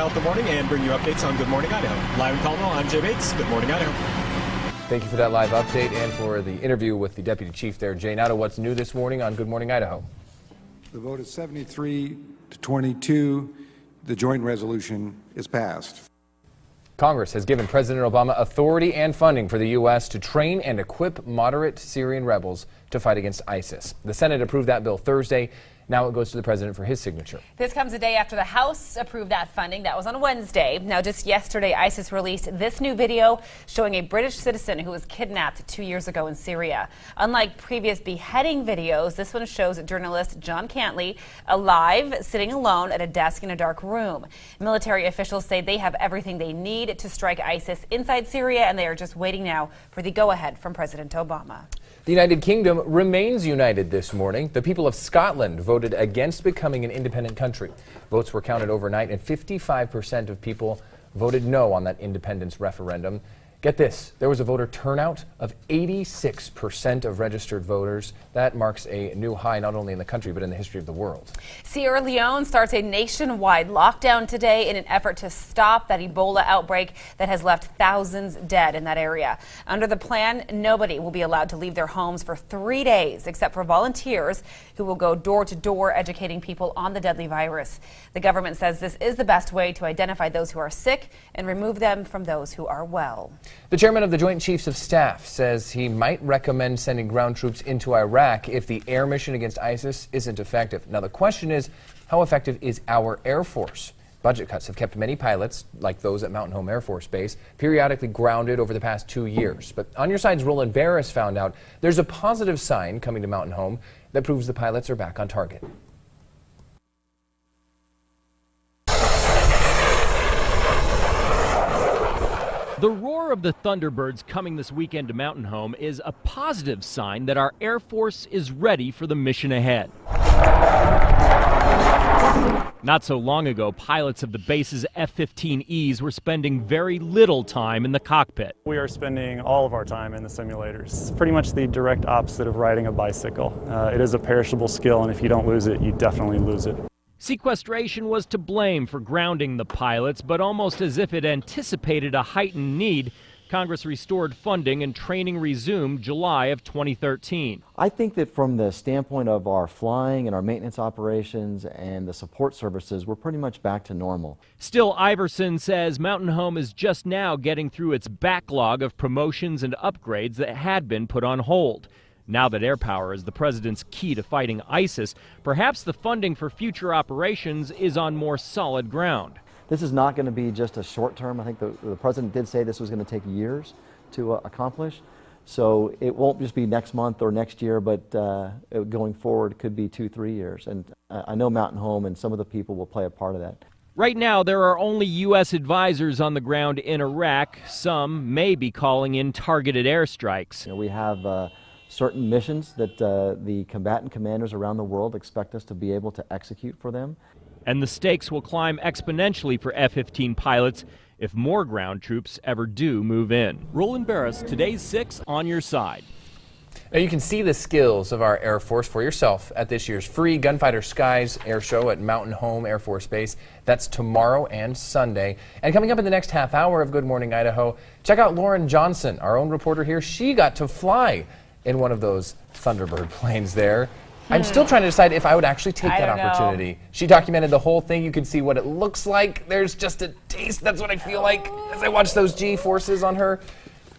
throughout the morning and bring you updates on Good Morning Idaho. Live in Caldwell, I'm Jay Bates. Good Morning Idaho. Thank you for that live update and for the interview with the Deputy Chief there. Jay, now to what's new this morning on Good Morning Idaho. The vote is 73-22. The joint resolution is passed. Congress has given President Obama authority and funding for the U.S. to train and equip moderate Syrian rebels to fight against ISIS. The Senate approved that bill Thursday. Now it goes to the president for his signature. This comes a day after the House approved that funding. That was on Wednesday. Now, just yesterday, ISIS released this new video showing a British citizen who was kidnapped 2 years ago in Syria. Unlike previous beheading videos, this one shows journalist John Cantley alive, sitting alone at a desk in a dark room. Military officials say they have everything they need to strike ISIS inside Syria, and they are just waiting now for the go-ahead from President Obama. The United Kingdom remains united this morning. The people of Scotland voted against becoming an independent country. Votes were counted overnight, and 55% of people voted no on that independence referendum. Get this, there was a voter turnout of 86% of registered voters. That marks a new high not only in the country but in the history of the world. Sierra Leone starts a nationwide lockdown today in an effort to stop that Ebola outbreak that has left thousands dead in that area. Under the plan, nobody will be allowed to leave their homes for 3 days except for volunteers who will go door to door educating people on the deadly virus. The government says this is the best way to identify those who are sick and remove them from those who are well. The chairman of the Joint Chiefs of Staff says he might recommend sending ground troops into Iraq if the air mission against ISIS isn't effective. Now, the question is, how effective is our Air Force? Budget cuts have kept many pilots, like those at Mountain Home Air Force Base, periodically grounded over the past 2 years. But On Your Side's Roland Barris found out there's a positive sign coming to Mountain Home that proves the pilots are back on target. The roar of the Thunderbirds coming this weekend to Mountain Home is a positive sign that our Air Force is ready for the mission ahead. Not so long ago, pilots of the base's F-15Es were spending very little time in the cockpit. We are spending all of our time in the simulators. It's pretty much the direct opposite of riding a bicycle. It is a perishable skill, and if you don't lose it, you definitely lose it. Sequestration was to blame for grounding the pilots, but almost as if it anticipated a heightened need, Congress restored funding and training resumed July of 2013. I think that from the standpoint of our flying and our maintenance operations and the support services, we're pretty much back to normal. Still, Iverson says Mountain Home is just now getting through its backlog of promotions and upgrades that had been put on hold. Now that air power is the president's key to fighting ISIS, perhaps the funding for future operations is on more solid ground. This is not going to be just a short term. I think the president did say this was going to take years to accomplish. So it won't just be next month or next year, but going forward could be 2-3 years. And I know Mountain Home and some of the people will play a part of that. Right now, there are only U.S. advisors on the ground in Iraq. Some may be calling in targeted airstrikes. You know, we have certain missions that the combatant commanders around the world expect us to be able to execute for them. And the stakes will climb exponentially for F-15 pilots if more ground troops ever do move in. Roland Barris, today's 6 on Your Side. Now you can see the skills of our Air Force for yourself at this year's free Gunfighter Skies Air Show at Mountain Home Air Force Base. That's tomorrow and Sunday. And coming up in the next half hour of Good Morning Idaho, check out Lauren Johnson, our own reporter here. She got to fly in one of those Thunderbird planes there. I'm still trying to decide if I would actually take that opportunity. She documented the whole thing. You can see what it looks like. There's just a taste. That's what I feel like as I watch those G-forces on her.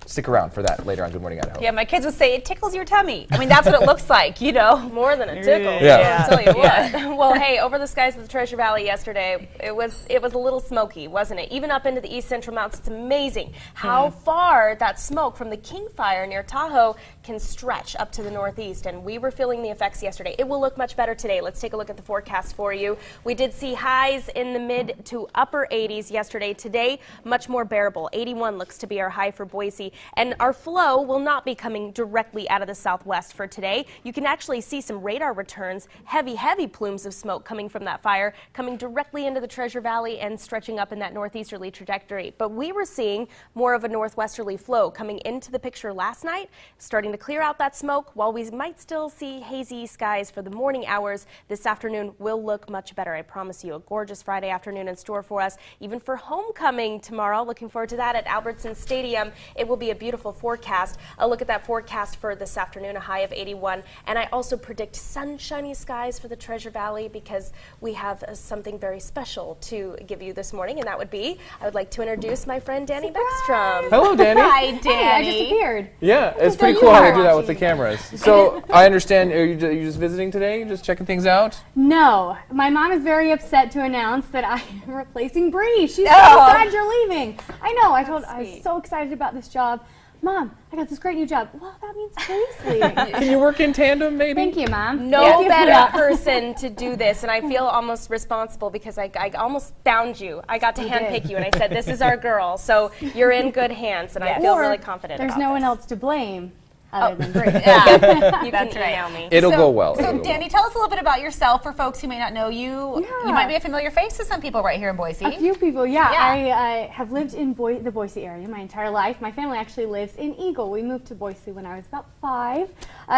Stick around for that later on Good Morning Idaho. Yeah, my kids would say it tickles your tummy. I mean, that's what it looks like, you know. More than a tickle. Yeah. I'll tell you what. Well, hey, over the skies of the Treasure Valley yesterday, it was a little smoky, wasn't it? Even up into the east central mountains, it's amazing how far that smoke from the King Fire near Tahoe can stretch up to the northeast, and we were feeling the effects yesterday. It will look much better today. Let's take a look at the forecast for you. We did see highs in the mid to upper 80s yesterday. Today, much more bearable. 81 looks to be our high for Boise. And our flow will not be coming directly out of the southwest for today. You can actually see some radar returns, heavy plumes of smoke coming from that fire, coming directly into the Treasure Valley and stretching up in that northeasterly trajectory. But we were seeing more of a northwesterly flow coming into the picture last night, starting to clear out that smoke. While we might still see hazy skies for the morning hours, this afternoon will look much better. I promise you, a gorgeous Friday afternoon in store for us, even for homecoming tomorrow. Looking forward to that at Albertson Stadium. It will be a beautiful forecast. A look at that forecast for this afternoon, a high of 81. And I also predict sunshiny skies for the Treasure Valley because we have something very special to give you this morning, and that would be, I would like to introduce my friend Danny Beckstrom. Hello, Danny. Hi, Danny. Hey, I just appeared. Yeah, it's pretty cool how they do that with the cameras. So I understand, are you just visiting today? Just checking things out? No, my mom is very upset to announce that I am replacing Bree. She's so sad you're leaving. I know. I was so excited about this job. Mom, I got this great new job. Well, that means Bree's leaving. Can you work in tandem, maybe? Thank you, Mom. No better person to do this, and I feel almost responsible because I almost found you. I got to handpick you, and I said, this is our girl, so you're in good hands, and I feel really confident there's about no one this. else to blame other than Bree. Yeah, you can email me. It'll go well. So, Danny, tell us a little bit about yourself for folks who may not know you. Yeah. You might be a familiar face to some people right here in Boise. A few people, yeah. I have lived in the Boise area my entire life. My family actually lives in Eagle. We moved to Boise when I was about 5.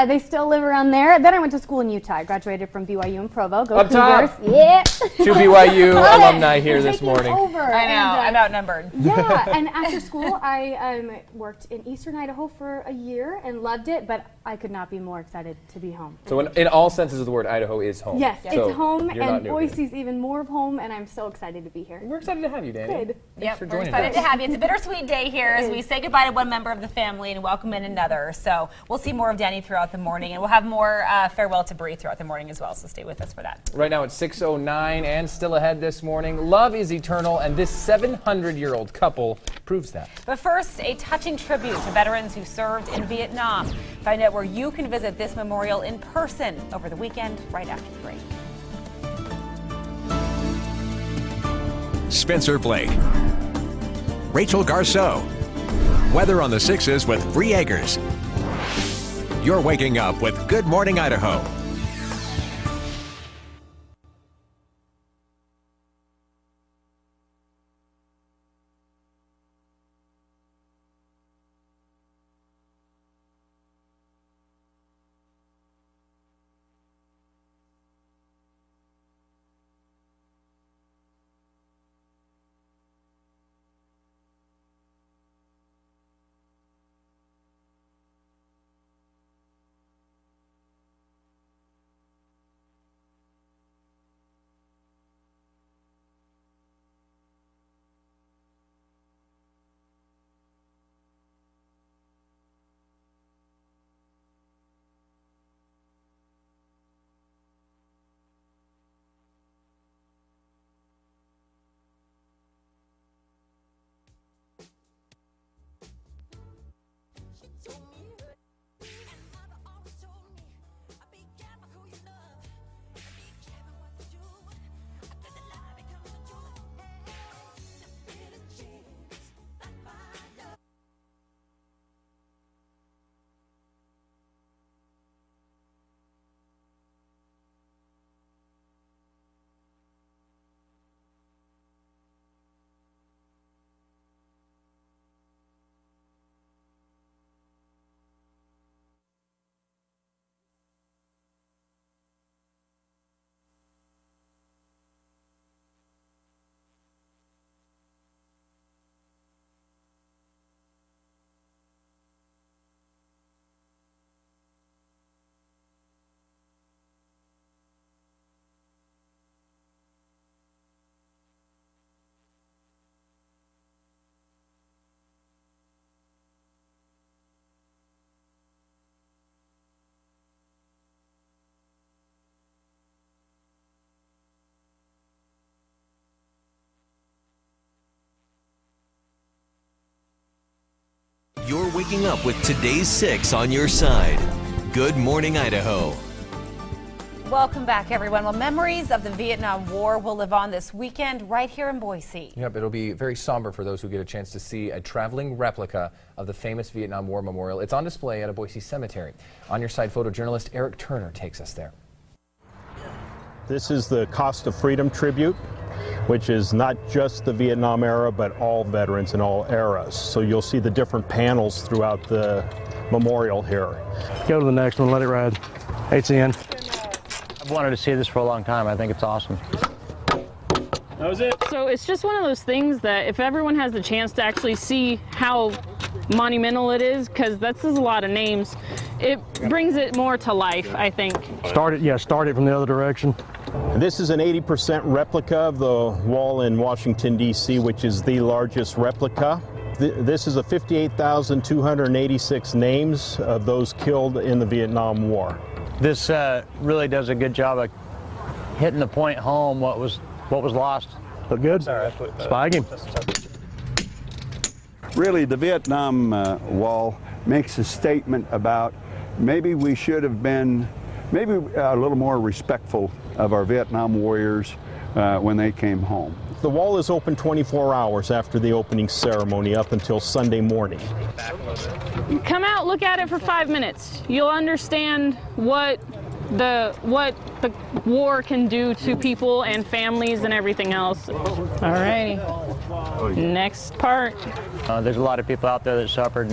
They still live around there. Then I went to school in Utah. I graduated from BYU in Provo. Go Up Cougars. top. Yeah. 2 BYU alumni here this morning. Over. I know, I'm outnumbered. Yeah, and after school, I worked in eastern Idaho for a year and loved it, but I could not be more excited to be home. So in all senses of the word, Idaho is home. Yes, So it's home, you're not and new here. Boise's even more of home, and I'm so excited to be here. We're excited to have you, Danny. Good. Thanks for We're joining excited us. to have you. It's a bittersweet day here as we say goodbye to one member of the family and welcome in another. So we'll see more of Danny throughout the morning, and we'll have more farewell to Bree throughout the morning as well, so stay with us for that. Right now it's 6:09 and still ahead this morning. Love is eternal, and this 700-year-old couple proves that. But first, a touching tribute to veterans who served in Vietnam. Find out where you can visit this memorial in person over the weekend right after the break. Spencer Blake, Rachel Garceau. Weather on the 6s with Bree Eggers. You're waking up with Good Morning Idaho. You're waking up with today's 6 on your side. Good Morning Idaho. Welcome back, everyone. Well, memories of the Vietnam War will live on this weekend right here in Boise. Yep, it'll be very somber for those who get a chance to see a traveling replica of the famous Vietnam War memorial. It's on display at a Boise cemetery. On your side, photojournalist Eric Turner takes us there. This is the Cost of Freedom tribute, which is not just the Vietnam era, but all veterans in all eras. So you'll see the different panels throughout the memorial here. Go to the next one, let it ride. 8's in. I've wanted to see this for a long time. I think it's awesome. That was it. So it's just one of those things that if everyone has the chance to actually see how monumental it is, because that's a lot of names, it brings it more to life, I think. Start it from the other direction. This is an 80% replica of the wall in Washington, D.C., which is the largest replica. This is a 58,286 names of those killed in the Vietnam War. This really does a good job of hitting the point home, what was lost. Look good? Spike him. Really, the Vietnam Wall makes a statement about maybe we should have been a little more respectful of our Vietnam warriors when they came home. The wall is open 24 hours after the opening ceremony up until Sunday morning. Come out, look at it for 5 minutes. You'll understand what the war can do to people and families and everything else. All right, next part. There's a lot of people out there that suffered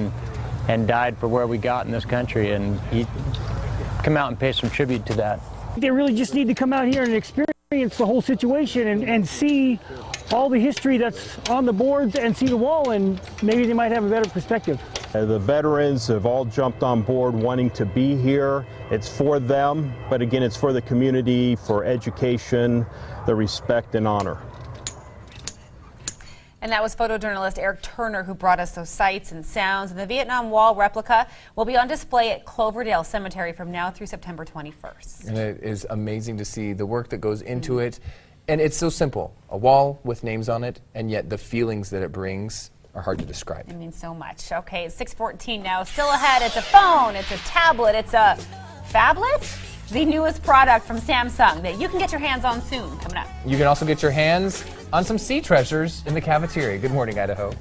and died for where we got in this country, and you come out and pay some tribute to that. They really just need to come out here and experience the whole situation and see all the history that's on the boards and see the wall, and maybe they might have a better perspective. The veterans have all jumped on board wanting to be here. It's for them, but again, it's for the community, for education, the respect and honor. And that was photojournalist Eric Turner who brought us those sights and sounds. And the Vietnam Wall replica will be on display at Cloverdale Cemetery from now through September 21st. And it is amazing to see the work that goes into it. And it's so simple. A wall with names on it, and yet the feelings that it brings are hard to describe. It means so much. Okay, it's 6:14 now. Still ahead, it's a phone, it's a tablet, it's a phablet? The newest product from Samsung that you can get your hands on soon. Coming up. You can also get your hands on some sea treasures in the cafeteria. Good morning, Idaho.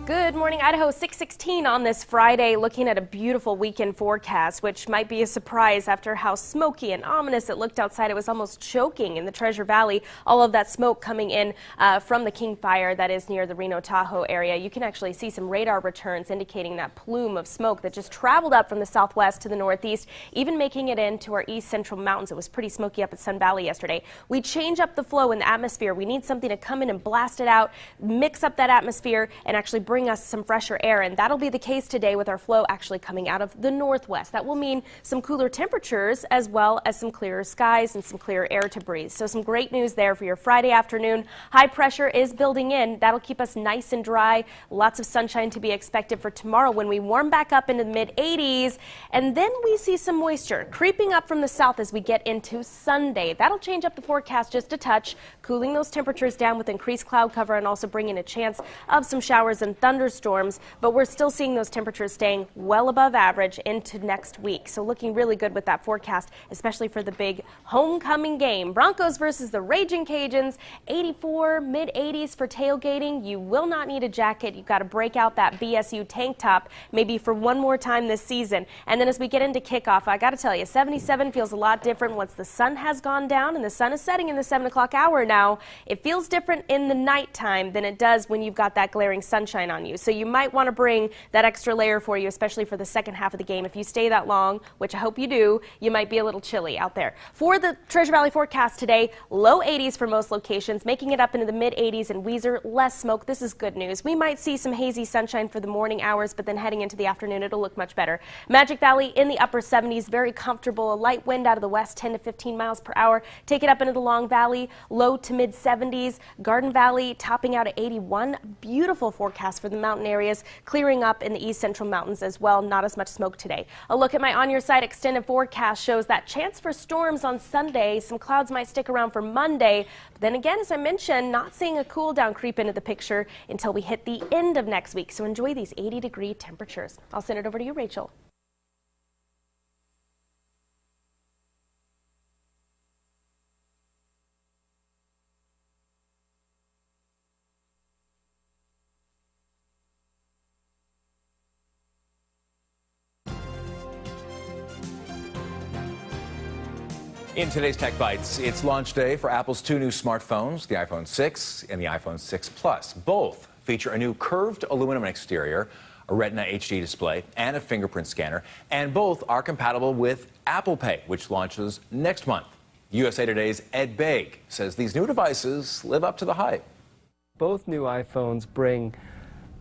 Good morning, Idaho. 6:16 on this Friday, looking at a beautiful weekend forecast, which might be a surprise after how smoky and ominous it looked outside. It was almost choking in the Treasure Valley. All of that smoke coming in from the King Fire that is near the Reno-Tahoe area. You can actually see some radar returns indicating that plume of smoke that just traveled up from the southwest to the northeast, even making it into our east central mountains. It was pretty smoky up at Sun Valley yesterday. We change up the flow in the atmosphere. We need something to come in and blast it out, mix up that atmosphere, and actually bring bring us some fresher air, and that'll be the case today with our flow actually coming out of the northwest. That will mean some cooler temperatures as well as some clearer skies and some clearer air to breathe. So some great news there for your Friday afternoon. High pressure is building in. That'll keep us nice and dry. Lots of sunshine to be expected for tomorrow when we warm back up into the mid-80s, and then we see some moisture creeping up from the south as we get into Sunday. That'll change up the forecast just a touch, cooling those temperatures down with increased cloud cover and also bringing a chance of some showers and thunderstorms, but we're still seeing those temperatures staying well above average into next week. So looking really good with that forecast, especially for the big homecoming game. Broncos versus the Raging Cajuns, 84, mid-80s for tailgating. You will not need a jacket. You've got to break out that BSU tank top maybe for one more time this season. And then as we get into kickoff, I got to tell you, 77 feels a lot different once the sun has gone down, and the sun is setting in the 7 o'clock hour now. It feels different in the nighttime than it does when you've got that glaring sunshine on you. So you might want to bring that extra layer for you, especially for the second half of the game. If you stay that long, which I hope you do, you might be a little chilly out there. For the Treasure Valley forecast today, low 80s for most locations, making it up into the mid-80s in Weiser, less smoke. This is good news. We might see some hazy sunshine for the morning hours, but then heading into the afternoon, it'll look much better. Magic Valley in the upper 70s, very comfortable. A light wind out of the west, 10 to 15 miles per hour. Take it up into the Long Valley, low to mid 70s. Garden Valley topping out at 81. Beautiful forecast for the mountain areas, clearing up in the east central mountains as well. Not as much smoke today. A look at my On Your Side extended forecast shows that chance for storms on Sunday. Some clouds might stick around for Monday. But then again, as I mentioned, not seeing a cool down creep into the picture until we hit the end of next week. So enjoy these 80-degree temperatures. I'll send it over to you, Rachel. In today's Tech Bites, it's launch day for Apple's 2 new smartphones, the iPhone 6 and the iPhone 6 Plus. Both feature a new curved aluminum exterior, a Retina HD display, and a fingerprint scanner, and both are compatible with Apple Pay, which launches next month. USA Today's Ed Baig says these new devices live up to the hype. Both new iPhones bring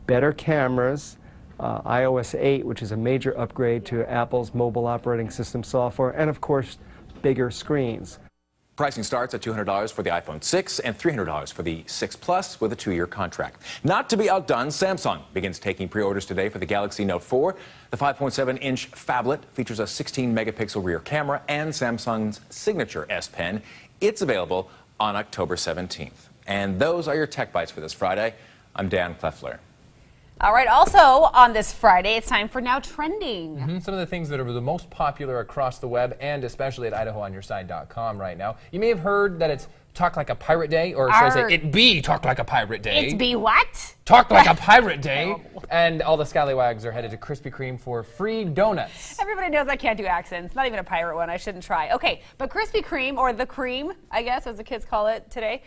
better cameras, iOS 8, which is a major upgrade to Apple's mobile operating system software, and of course, bigger screens. Pricing starts at $200 for the iPhone 6 and $300 for the 6 Plus with a 2-year contract. Not to be outdone, Samsung begins taking pre-orders today for the Galaxy Note 4. The 5.7-inch phablet features a 16-megapixel rear camera and Samsung's signature S Pen. It's available on October 17th. And those are your Tech Bites for this Friday. I'm Dan Kleffler. All right, also on this Friday, it's time for Now Trending. Some of the things that are the most popular across the web and especially at IdahoOnYourSide.com right now. You may have heard that it's Talk Like a Pirate Day, or should I say it be Talk Like a Pirate Day. It's be what? Talk Like a Pirate Day. And all the scallywags are headed to Krispy Kreme for free donuts. Everybody knows I can't do accents. Not even a pirate one. I shouldn't try. Okay, but Krispy Kreme, or the Cream, I guess, as the kids call it today,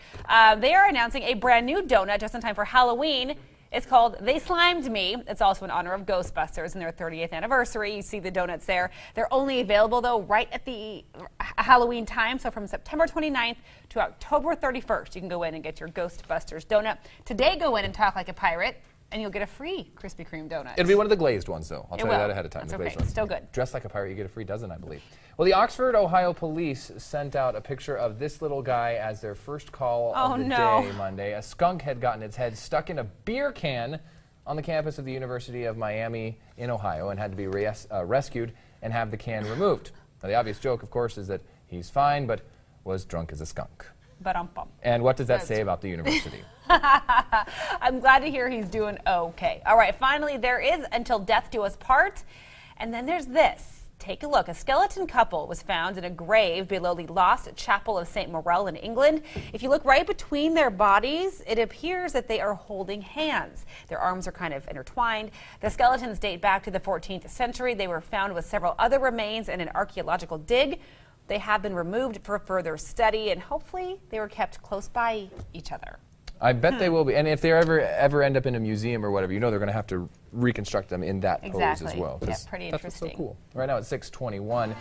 they are announcing a brand new donut just in time for Halloween. It's called They Slimed Me. It's also in honor of Ghostbusters and their 30th anniversary. You see the donuts there. They're only available, though, right at the Halloween time. So from September 29th to October 31st, you can go in and get your Ghostbusters donut. Today, go in and talk like a pirate, and you'll get a free Krispy Kreme donut. It'll be one of the glazed ones, though. I'll tell you that ahead of time. That's the glazed okay. ones. Still good. Dressed like a pirate, you get a free dozen, I believe. Well, the Oxford, Ohio police sent out a picture of this little guy as their first call of the day Monday. A skunk had gotten its head stuck in a beer can on the campus of the University of Miami in Ohio and had to be rescued and have the can removed. Now, the obvious joke, of course, is that he's fine, but was drunk as a skunk. And what does that say about the university? I'm glad to hear he's doing okay. All right, finally, there is Until Death Do Us Part. And then there's this. Take a look. A skeleton couple was found in a grave below the Lost Chapel of St. Morel in England. If you look right between their bodies, it appears that they are holding hands. Their arms are kind of intertwined. The skeletons date back to the 14th century. They were found with several other remains in an archaeological dig. They have been removed for further study, and hopefully they were kept close by each other. I bet they will be. And if they ever end up in a museum or whatever, you know they're going to have to reconstruct them in that pose as well. Yeah, pretty interesting. That's what's so cool. Right now at 6:21.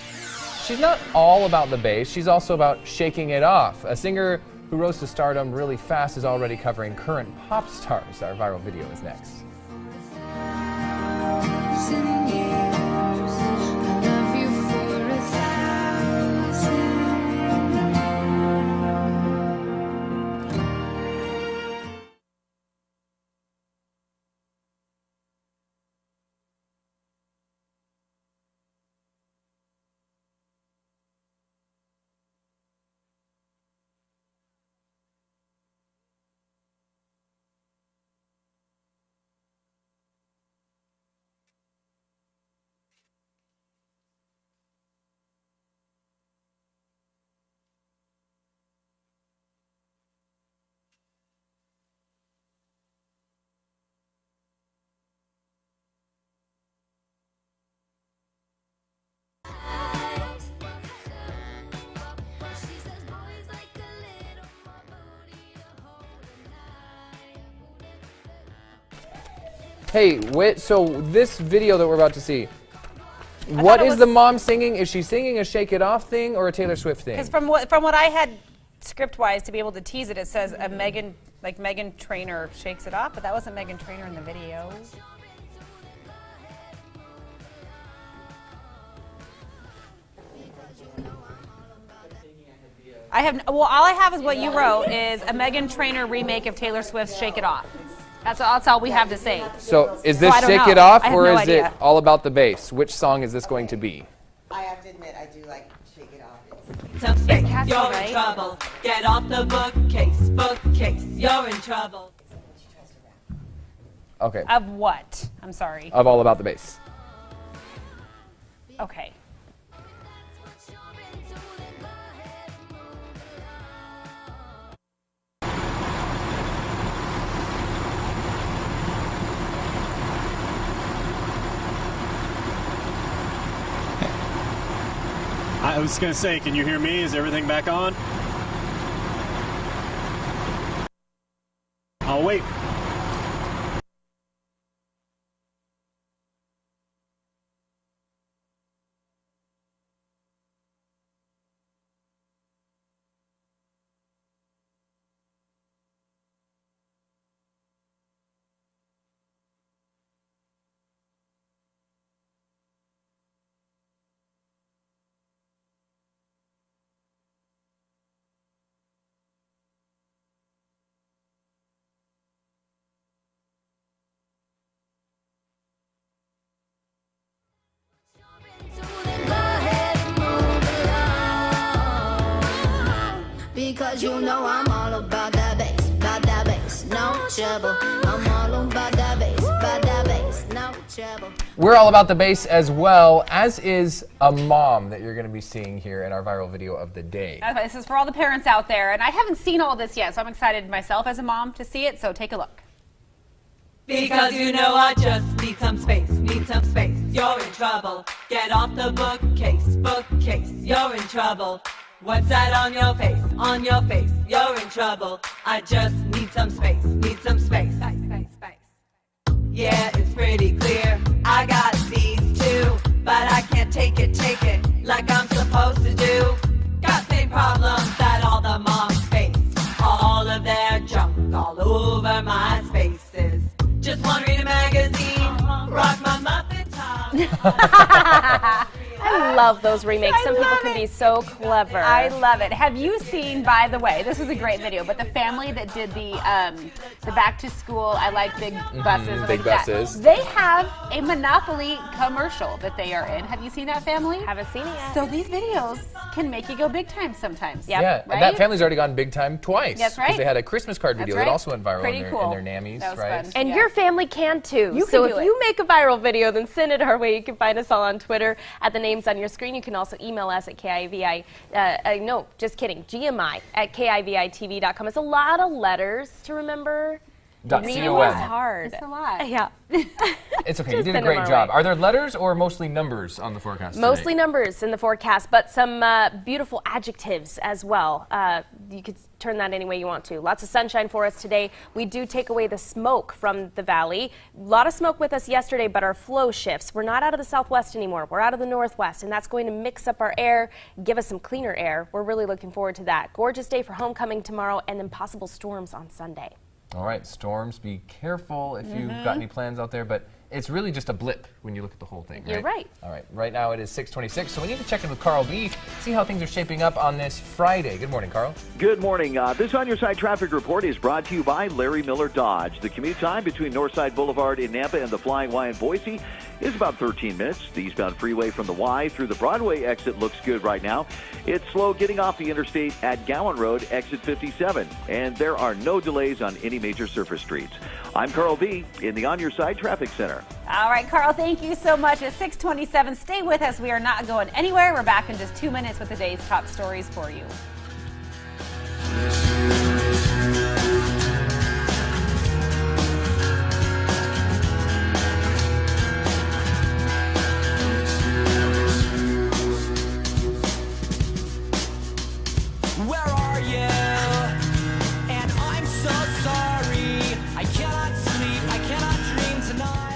She's not all about the bass. She's also about shaking it off. A singer who rose to stardom really fast is already covering current pop stars. Our viral video is next. Hey, wait, so this video that we're about to see, what is the mom singing? Is she singing a Shake It Off thing or a Taylor Swift thing? Because from what I had script-wise to be able to tease it, it says a Meghan Trainor shakes it off, but that wasn't Meghan Trainor in the video. All I have is what you wrote is a Meghan Trainor remake of Taylor Swift's Shake It Off. That's all we have to say. So is this Shake It Off or is it All About the Bass? Which song is this going to be? I have to admit, I do like Shake It Off. You're in trouble. Get off the bookcase. You're in trouble. Okay. Of what? I'm sorry. Of All About the Bass. Okay. I was going to say, can you hear me? Is everything back on? I'll wait. Because you know I'm all about that bass, no trouble. I'm all about that bass, no trouble. We're all about the bass as well, as is a mom that you're going to be seeing here in our viral video of the day. Okay, this is for all the parents out there, and I haven't seen all this yet, so I'm excited myself as a mom to see it, so take a look. Because you know I just need some space. You're in trouble. Get off the bookcase. You're in trouble. What's that on your face? You're in trouble. I just need some space. Space. Yeah, it's pretty clear. I got these too, but I can't take it like I'm supposed to do. Got same problems that all the moms face. All of their junk all over my spaces. Just want to read a magazine, rock my Muppet top. I love those remakes. Some people can be so clever. I love it. Have you seen, by the way, this is a great video, but the family that did the back to school, I like big buses. Big buses. They have a Monopoly commercial that they are in. Have you seen that family? Haven't seen it yet. So these videos can make you go big time sometimes. Yeah, right? and that family's already gone big time twice. That's right. Because they had a Christmas card video that also went viral Pretty in cool. their Nammies, That was right? fun. And your family can too. So if you make a viral video, then send it our way. You can find us all on Twitter at the names on your screen. You can also email us at GMI at KIVI-TV.com. It's a lot of letters to remember. Reading is hard. It's a lot. Yeah. It's okay. You did a great job. Are there letters or mostly numbers on the forecast today? Mostly numbers in the forecast, but some beautiful adjectives as well. You could turn that any way you want to. Lots of sunshine for us today. We do take away the smoke from the valley. A lot of smoke with us yesterday, but our flow shifts. We're not out of the southwest anymore. We're out of the northwest, and that's going to mix up our air, give us some cleaner air. We're really looking forward to that. Gorgeous day for homecoming tomorrow, and then possible storms on Sunday. All right, storms, be careful if you've got any plans out there, but it's really just a blip when you look at the whole thing, right? You're right. All right, right now it is 6:26, so we need to check in with Carl B, see how things are shaping up on this Friday. Good morning, Carl. Good morning. This On Your Side traffic report is brought to you by Larry Miller Dodge. The commute time between Northside Boulevard in Nampa and the Flying Y in Boise is about 13 minutes. The eastbound freeway from the Y through the Broadway exit looks good right now. It's slow getting off the interstate at Gowan Road, exit 57, and there are no delays on any major surface streets. I'm Carl B. in the On Your Side Traffic Center. All right, Carl, thank you so much. At 6:27, stay with us. We are not going anywhere. We're back in just 2 minutes with the day's top stories for you. Where are you? And I'm so sorry. I cannot sleep, I cannot dream tonight.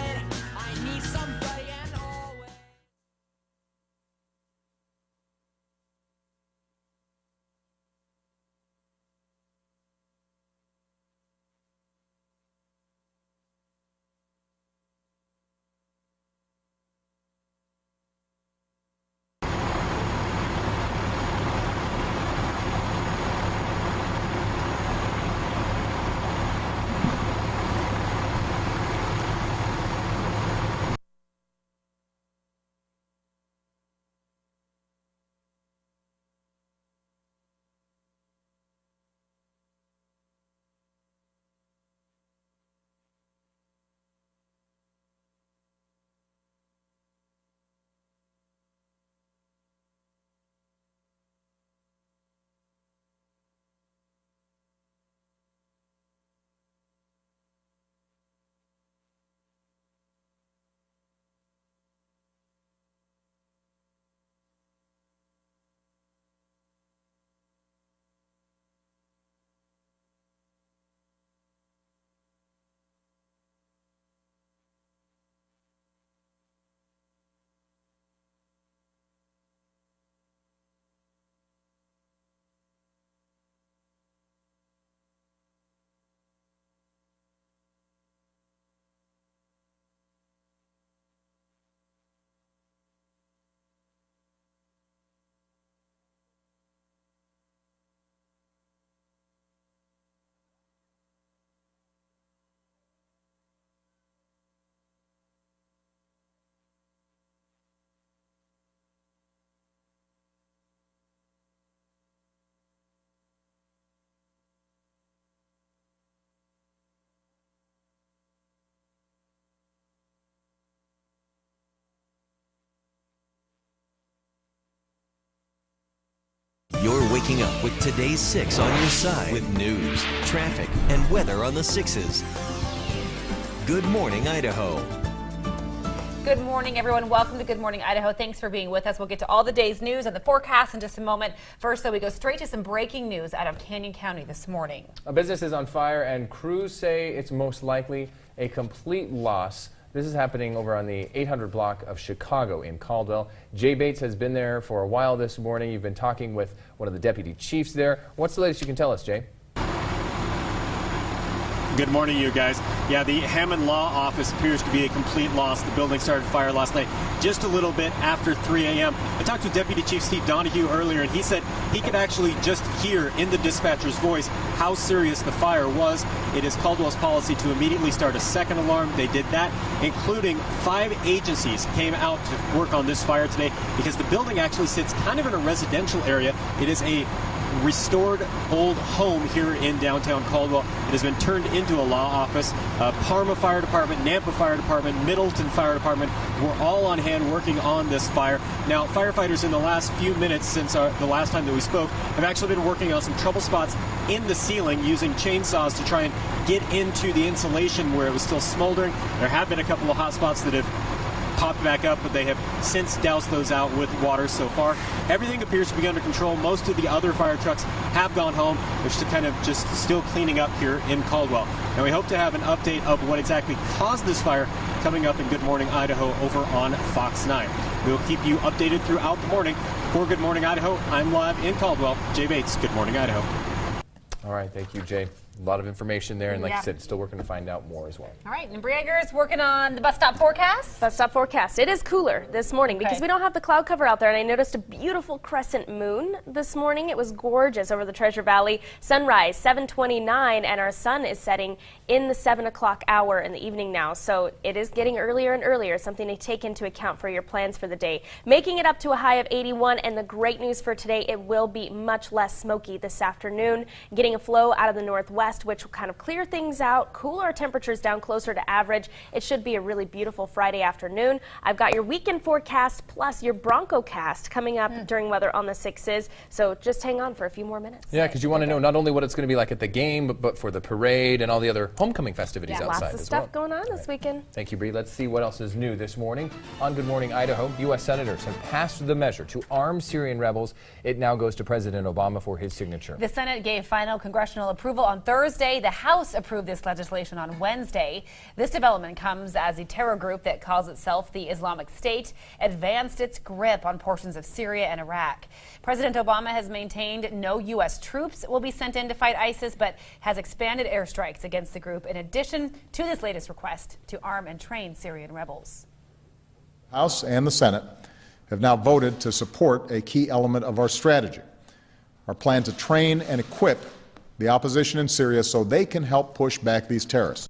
You're waking up with today's 6 on your side with news, traffic, and weather on the 6s. Good Morning Idaho. Good morning, everyone. Welcome to Good Morning Idaho. Thanks for being with us. We'll get to all the day's news and the forecast in just a moment. First, though, we go straight to some breaking news out of Canyon County this morning. A business is on fire, and crews say it's most likely a complete loss. This is happening over on the 800 block of Chicago in Caldwell. Jay Bates has been there for a while this morning. You've been talking with one of the deputy chiefs there. What's the latest you can tell us, Jay? Good morning, you guys. Yeah, the Hammond Law Office appears to be a complete loss. The building started fire last night just a little bit after 3 a.m. I talked to Deputy Chief Steve Donahue earlier, and he said he could actually just hear in the dispatcher's voice how serious the fire was. It is Caldwell's policy to immediately start a second alarm. They did that, including 5 agencies came out to work on this fire today because the building actually sits kind of in a residential area. It is a restored old home here in downtown Caldwell. It has been turned into a law office. Parma Fire Department, Nampa Fire Department, Middleton Fire Department were all on hand working on this fire. Now, firefighters in the last few minutes since the last time that we spoke have actually been working on some trouble spots in the ceiling using chainsaws to try and get into the insulation where it was still smoldering. There have been a couple of hot spots that have popped back up, but they have since doused those out with water so far. Everything appears to be under control. Most of the other fire trucks have gone home. They're kind of just still cleaning up here in Caldwell. Now, we hope to have an update of what exactly caused this fire coming up in Good Morning Idaho over on Fox 9. We'll keep you updated throughout the morning. For Good Morning Idaho, I'm live in Caldwell. Jay Bates, Good Morning Idaho. All right, thank you, Jay. A lot of information there, and like you said, still working to find out more as well. All right, and Briager's working on the bus stop forecast. Bus stop forecast. It is cooler this morning because we don't have the cloud cover out there, and I noticed a beautiful crescent moon this morning. It was gorgeous over the Treasure Valley. Sunrise 7:29, and our sun is setting in the 7 o'clock hour in the evening now. So it is getting earlier and earlier, something to take into account for your plans for the day. Making it up to a high of 81, and the great news for today, it will be much less smoky this afternoon. Getting a flow out of the northwest, which will kind of clear things out, cool our temperatures down closer to average. It should be a really beautiful Friday afternoon. I've got your weekend forecast plus your Bronco cast coming up during weather on the 6s. So just hang on for a few more minutes. Yeah, because you want to know not only what it's going to be like at the game, but for the parade and all the other homecoming festivities outside as well. Lots of stuff going on this weekend. Thank you, Bree. Let's see what else is new this morning. On Good Morning Idaho, U.S. senators have passed the measure to arm Syrian rebels. It now goes to President Obama for his signature. The Senate gave final congressional approval on Thursday. The House approved this legislation on Wednesday. This development comes as a terror group that calls itself the Islamic State advanced its grip on portions of Syria and Iraq. President Obama has maintained no U.S. troops will be sent in to fight ISIS, but has expanded airstrikes against the group in addition to this latest request to arm and train Syrian rebels. House and the Senate have now voted to support a key element of our strategy, our plan to train and equip the opposition in Syria so they can help push back these terrorists.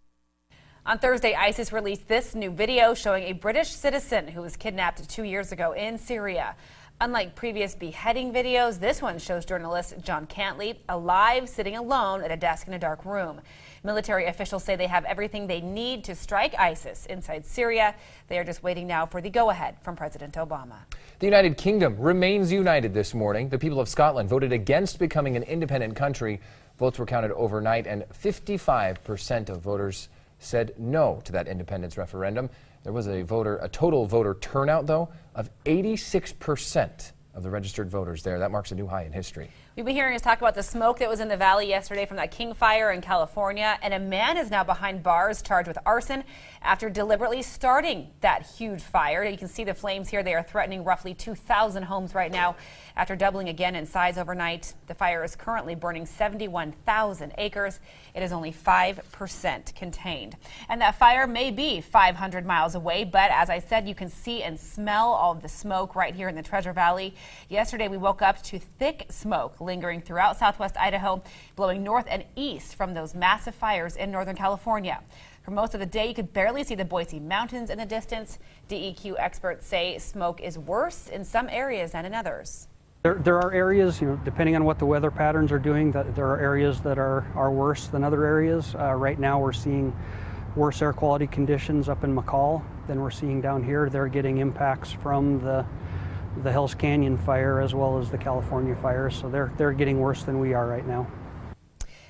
On Thursday, ISIS released this new video showing a British citizen who was kidnapped 2 years ago in Syria. Unlike previous beheading videos, this one shows journalist John Cantley alive, sitting alone at a desk in a dark room. Military officials say they have everything they need to strike ISIS inside Syria. They are just waiting now for the go-ahead from President Obama. The United Kingdom remains united this morning. The people of Scotland voted against becoming an independent country. Votes were counted overnight, and 55% of voters said no to that independence referendum. There was a total voter turnout, though, of 86% of the registered voters there. That marks a new high in history. We've been hearing us talk about the smoke that was in the valley yesterday from that King fire in California, and a man is now behind bars charged with arson after deliberately starting that huge fire. You can see the flames here. They are threatening roughly 2,000 homes right now after doubling again in size overnight. The fire is currently burning 71,000 acres. It is only 5% contained. And that fire may be 500 miles away, but as I said, you can see and smell all of the smoke right here in the Treasure Valley. Yesterday, we woke up to thick smoke lingering throughout southwest Idaho, blowing north and east from those massive fires in Northern California. For most of the day, you could barely see the Boise Mountains in the distance. DEQ experts say smoke is worse in some areas than in others. There are areas, depending on what the weather patterns are doing, that there are areas that are worse than other areas. Right now, we're seeing worse air quality conditions up in McCall than we're seeing down here. They're getting impacts from the the Hell's Canyon fire as well as the California fire. So they're getting worse than we are right now.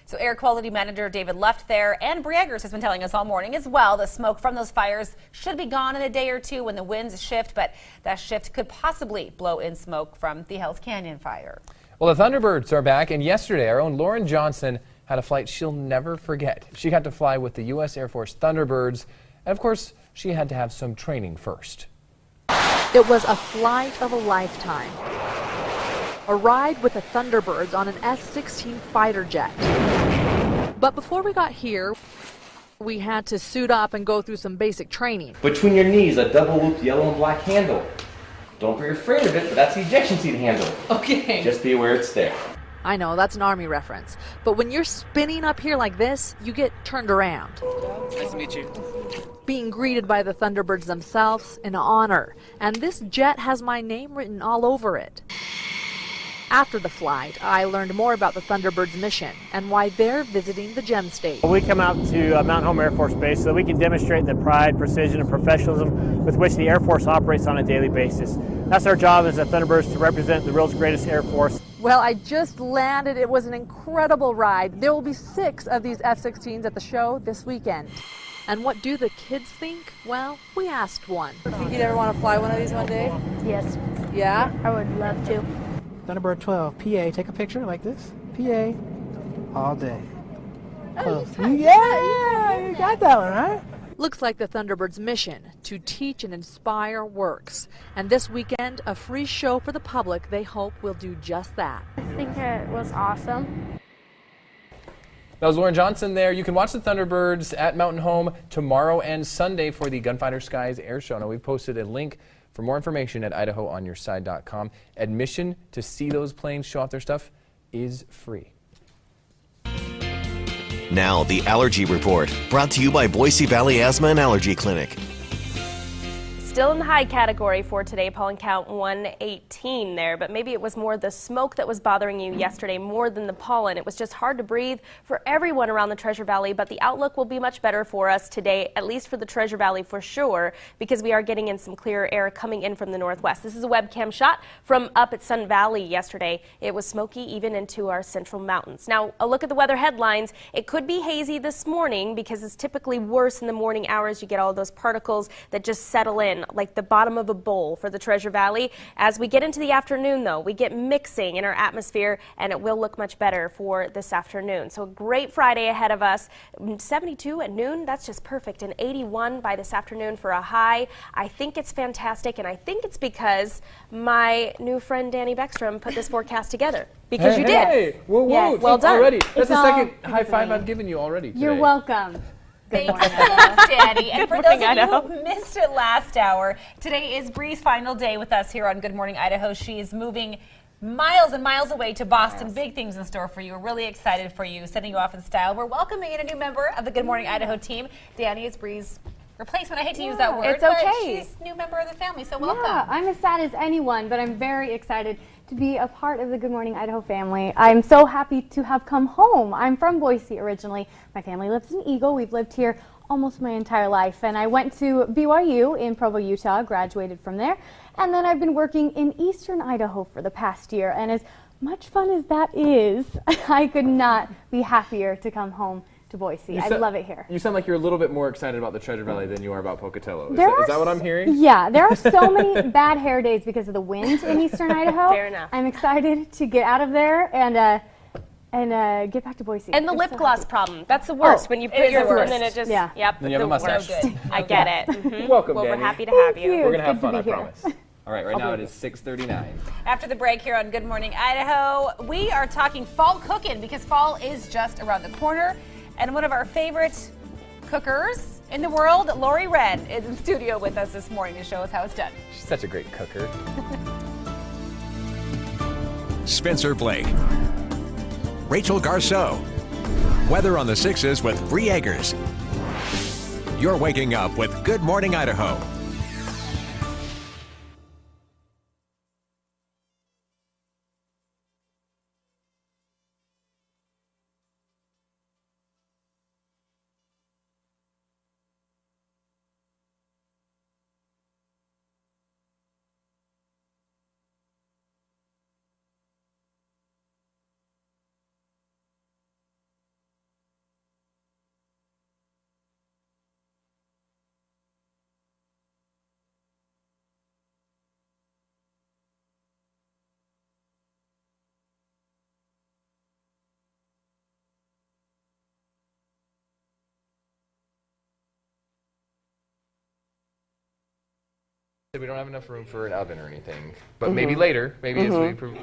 So Air Quality Manager David Luft there, and Briegers has been telling us all morning as well, the smoke from those fires should be gone in a day or two when the winds shift, but that shift could possibly blow in smoke from the Hell's Canyon fire. Well, the Thunderbirds are back, and yesterday our own Lauren Johnson had a flight she'll never forget. She got to fly with the U.S. Air Force Thunderbirds, and of course, she had to have some training first. It was a flight of a lifetime. A ride with the Thunderbirds on an F-16 fighter jet. But before we got here, we had to suit up and go through some basic training. Between your knees, a double-looped yellow and black handle. Don't be afraid of it, but that's the ejection seat handle. Okay. Just be aware it's there. I know, that's an Army reference. But when you're spinning up here like this, you get turned around. Nice to meet you. Being greeted by the Thunderbirds themselves, an honor. And this jet has my name written all over it. After the flight, I learned more about the Thunderbirds' mission and why they're visiting the Gem State. We come out to Mountain Home Air Force Base so that we can demonstrate the pride, precision, and professionalism with which the Air Force operates on a daily basis. That's our job as the Thunderbirds, to represent the world's greatest Air Force. Well, I just landed. It was an incredible ride. There will be 6 of these F-16s at the show this weekend. And what do the kids think? Well, we asked one. Think you'd ever want to fly one of these one day? Yes. Yeah? I would love to. Thunderbird 12, PA, take a picture like this. PA, all day. Close. Yeah, you got that one, right? Looks like the Thunderbirds' mission to teach and inspire works. And this weekend, a free show for the public they hope will do just that. I think it was awesome. That was Lauren Johnson there. You can watch the Thunderbirds at Mountain Home tomorrow and Sunday for the Gunfighter Skies Air Show. Now, we've posted a link for more information at IdahoOnYourSide.com. Admission to see those planes show off their stuff is free. Now, the Allergy Report, brought to you by Boise Valley Asthma and Allergy Clinic. Still in the high category for today, pollen count 118 there, but maybe it was more the smoke that was bothering you yesterday more than the pollen. It was just hard to breathe for everyone around the Treasure Valley, but the outlook will be much better for us today, at least for the Treasure Valley for sure, because we are getting in some clearer air coming in from the northwest. This is a webcam shot from up at Sun Valley yesterday. It was smoky even into our central mountains. Now, a look at the weather headlines. It could be hazy this morning because it's typically worse in the morning hours. You get all those particles that just settle in like the bottom of a bowl for the Treasure Valley. As we get into the afternoon, though, we get mixing in our atmosphere, and it will look much better for this afternoon. So a great Friday ahead of us. 72 at noon, that's just perfect, and 81 by this afternoon for a high. I think it's fantastic, and I think it's because my new friend Danny Beckstrom put this forecast together. Because you did. Hey, whoa, Yes. Well done. Already. That's It's the all second high five I've given you already today. You're welcome. Thanks, Danny. And for those of you Idaho. who missed it last hour, today is Bree's final day with us here on Good Morning Idaho. She is moving miles and miles away to Boston. Big things in store for you. We're really excited for you, sending you off in style. We're welcoming in a new member of the Good Morning Idaho team. Danny is Bree's replacement. I hate to use that word, it's okay. but she's a new member of the family, so welcome. Yeah, I'm as sad as anyone, but I'm very excited to be a part of the Good Morning Idaho family. I'm so happy to have come home. I'm from Boise originally. My family lives in Eagle. We've lived here almost my entire life, and I went to BYU in Provo, Utah, graduated from there, and then I've been working in eastern Idaho for the past year, and as much fun as that is, I could not be happier to come home to Boise. I love it here. You sound like you're a little bit more excited about the Treasure Valley than you are about Pocatello. Is There that what I'm hearing? Yeah, there are so many bad hair days because of the wind in eastern Idaho. Fair enough. I'm excited to get out of there and get back to Boise. And the I'm lip so gloss happy. problem. That's the worst. When you put is your the worst. and then it just, Yeah. yep. Then you have a the mustache. worst. I get it. Mhm. Welcome, Well, Danny. we're happy to have you. you. We're going to It's have good fun, to I be here. promise. All right, right now it is 6:39. After the break here on Good Morning Idaho, we are talking fall cooking because fall is just around the corner. And one of our favorite cookers in the world, Lori Wren, is in studio with us this morning to show us how it's done. She's such a great cooker. Spencer Blake, Rachel Garceau. Weather on the 6s with Bree Eggers. You're waking up with Good Morning Idaho. We don't have enough room for an oven or anything, but maybe later, maybe as we improve.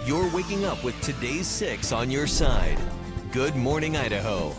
You're waking up with today's 6 on your side. Good Morning Idaho.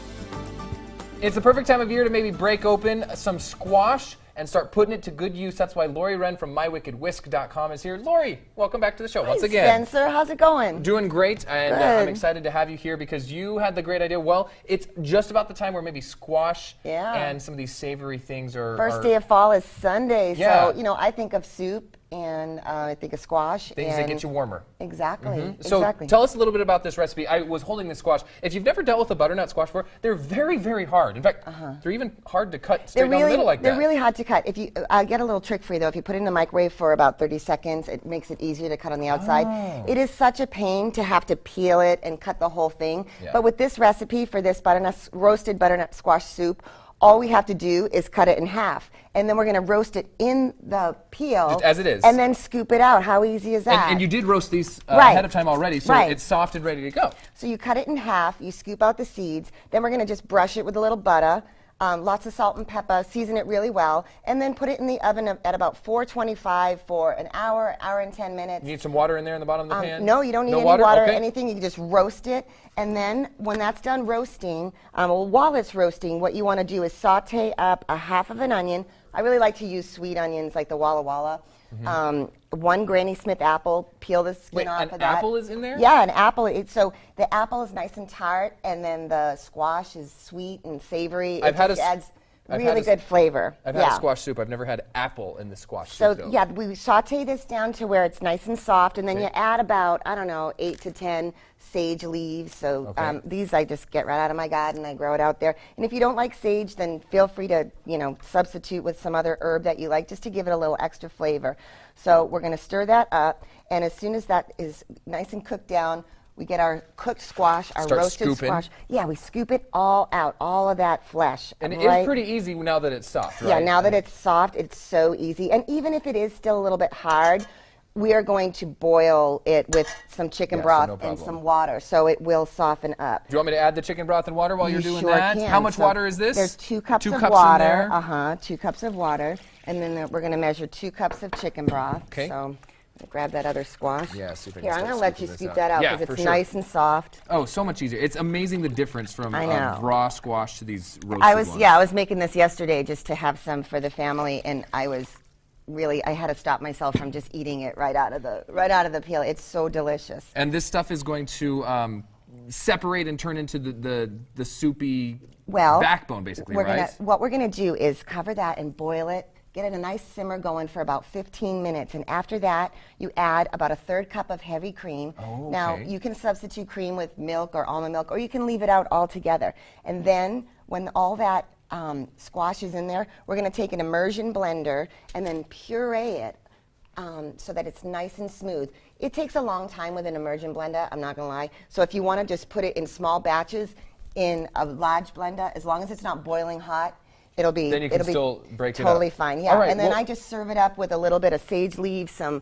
It's the perfect time of year to maybe break open some squash and start putting it to good use. That's why Lori Wren from MyWickedWhisk.com is here. Lori, welcome back to the show once again. Spencer, how's it going? Doing great, and I'm excited to have you here because you had the great idea. Well, it's just about the time where maybe squash and some of these savory things are... First day of fall is Sunday, Yeah. so, you know, I think of soup and I think of squash. Things that get you warmer. Exactly, So exactly. tell us a little bit about this recipe. I was holding this squash. If you've never dealt with a butternut squash before, they're very, very hard. In fact, they're even hard to cut straight down the middle like that. They're really hard to cut. If you, I'll get a little trick for you though. If you put it in the microwave for about 30 seconds, it makes it easier to cut on the outside. It is such a pain to have to peel it and cut the whole thing. But with this recipe for this roasted butternut squash soup, all we have to do is cut it in half. And then we're going to roast it in the peel. Just as it is. And then scoop it out. How easy is that? And you did roast these ahead of time already, so it's soft and ready to go. So you cut it in half, you scoop out the seeds, then we're going to just brush it with a little butter, lots of salt and pepper, season it really well, and then put it in the oven at about 425 for an hour, hour and 10 minutes. You need some water in there in the bottom of the pan? No, you don't need any water or anything. You can just roast it. And then when that's done roasting, while it's roasting, what you want to do is saute up a half of an onion. I really like to use sweet onions like the Walla Walla. 1 Granny Smith apple, peel the skin off of that. An apple is in there? Yeah, an apple. So the apple is nice and tart, and then the squash is sweet and savory. It just adds really good flavor. I've had a squash soup. I've never had apple in the squash soup, though. yeah, we saute this down to where it's nice and soft, and then you add about, I don't know, 8 to 10 sage leaves. So these I just get right out of my garden. I grow it out there. And if you don't like sage, then feel free to, substitute with some other herb that you like, just to give it a little extra flavor. So we're going to stir that up, and as soon as that is nice and cooked down, we get our cooked squash, our roasted squash. Yeah, we scoop it all out, all of that flesh. And it is pretty easy now that it's soft, right? Yeah, now that it's soft, it's so easy. And even if it is still a little bit hard, we are going to boil it with some chicken broth and some water, so it will soften up. Do you want me to add the chicken broth and water while you're doing sure that? Can. How much water is this? There's 2 cups of cups water. in there. 2 cups of water. And then we're going to measure 2 cups of chicken broth. Okay. So grab that other squash. Yeah, see if I can Here, I'm start going to let you scooping scoop this that out out. because it's nice and soft. Oh, so much easier. It's amazing the difference from raw squash to these roasted ones. I was making this yesterday just to have some for the family, and I had to stop myself from just eating it right out of the peel. It's so delicious. And this stuff is going to separate and turn into the soupy backbone, basically, right? What we're going to do is cover that and boil it. Get it a nice simmer going for about 15 minutes. And after that, you add about a 1/3 cup of heavy cream. Now, you can substitute cream with milk or almond milk, or you can leave it out altogether. And then when all that squash is in there, we're going to take an immersion blender and then puree it so that it's nice and smooth. It takes a long time with an immersion blender, I'm not going to lie. So if you want to just put it in small batches in a large blender, as long as it's not boiling hot, it'll be still break it up. Totally fine. Yeah. All right, and then I just serve it up with a little bit of sage leaves, some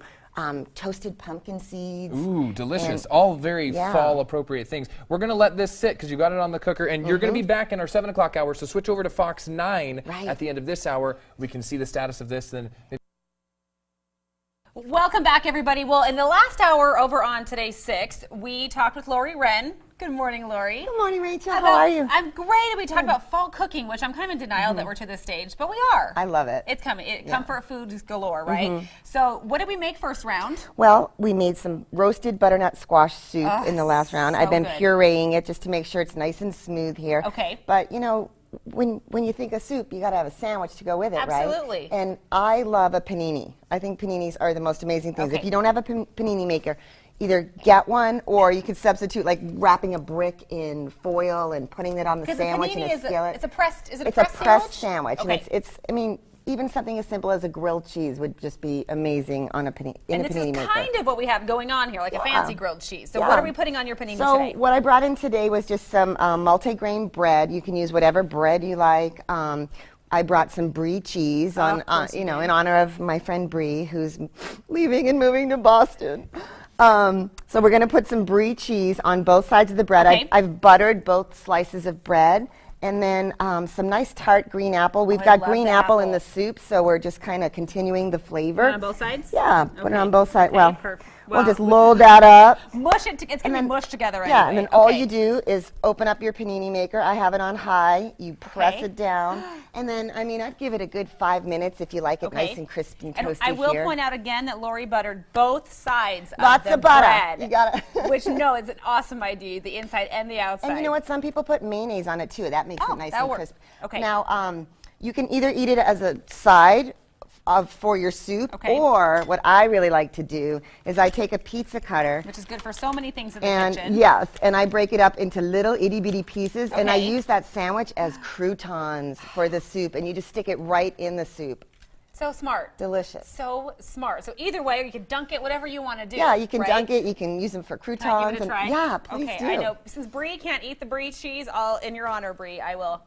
toasted pumpkin seeds. Ooh, delicious. And, all very yeah. fall appropriate things. We're going to let this sit because you got it on the cooker, and you're going to be back in our 7 o'clock hour, so switch over to Fox 9 at the end of this hour. We can see the status of this. Then. Welcome back, everybody. Well, in the last hour over on Today's 6, we talked with Lori Wren. Good morning, Lori. Good morning, Rachel. How are you? I'm great. We talked about fall cooking, which I'm kind of in denial that we're to this stage, but we are. I love it. It's coming. Comfort foods galore, right? So what did we make first round? Well, we made some roasted butternut squash soup in the last round. so I've been good. pureeing it just to make sure it's nice and smooth here. Okay. But, you know, when you think of soup, you got to have a sandwich to go with it, right? Absolutely. And I love a panini. I think paninis are the most amazing things. If you don't have a panini maker, either get one or you can substitute like wrapping a brick in foil and putting it on the sandwich in a skillet. It's a pressed. Is it a pressed sandwich? sandwich? Okay. And it's. I mean, even something as simple as a grilled cheese would just be amazing on a panini And a this panini is maker. kind of what we have going on here, like a fancy grilled cheese. So Yeah. what are we putting on your panini So today? what I brought in today was just some multi-grain bread. You can use whatever bread you like. I brought some brie cheese on, you know, in honor of my friend Brie, who's leaving and moving to Boston. So we're going to put some brie cheese on both sides of the bread. Okay. I've buttered both slices of bread. And then some nice tart green apple. We've got green apple in the soup, so we're just kind of continuing the flavor. Put it on both sides? Yeah, put it on both sides. Okay, Well, perfect. we'll just Wow. load that up. Mush it. It's going to be mushed together anyway. Yeah, and then all you do is open up your panini maker. I have it on high. You press it down. And then, I mean, I'd give it a good 5 minutes if you like it nice and crispy and toasty And I will here. point out again that Lori buttered both sides Lots of the of butter. bread. You got it. Which, no, is an awesome idea, the inside and the outside. And you know what? Some people put mayonnaise on it too. That makes it nice that and works. crisp. Okay. Now, you can either eat it as a side for your soup, or what I really like to do is I take a pizza cutter. Which is good for so many things in the And kitchen. yes, and I break it up into little itty bitty pieces, and I Okay. use that sandwich as croutons for the soup, and you just stick it right in the soup. So smart. Delicious. So smart. So either way, you can dunk it, whatever you want to do. Yeah, you can right? dunk it. You can use them for Can I croutons. give it a try? Yeah, please okay, do. I know. Since Brie can't eat the Brie cheese, I'll, in your honor, Brie, I will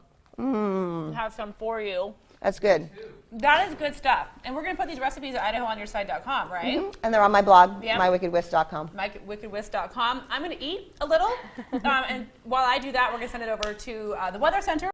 have some for you. That's good. That is good stuff. And we're going to put these recipes at IdahoOnYourSide.com, right? And they're on my blog, Yeah. mywickedwist.com. MyWickedWist.com. I'm going to eat a little. And while I do that, we're going to send it over to the Weather Center.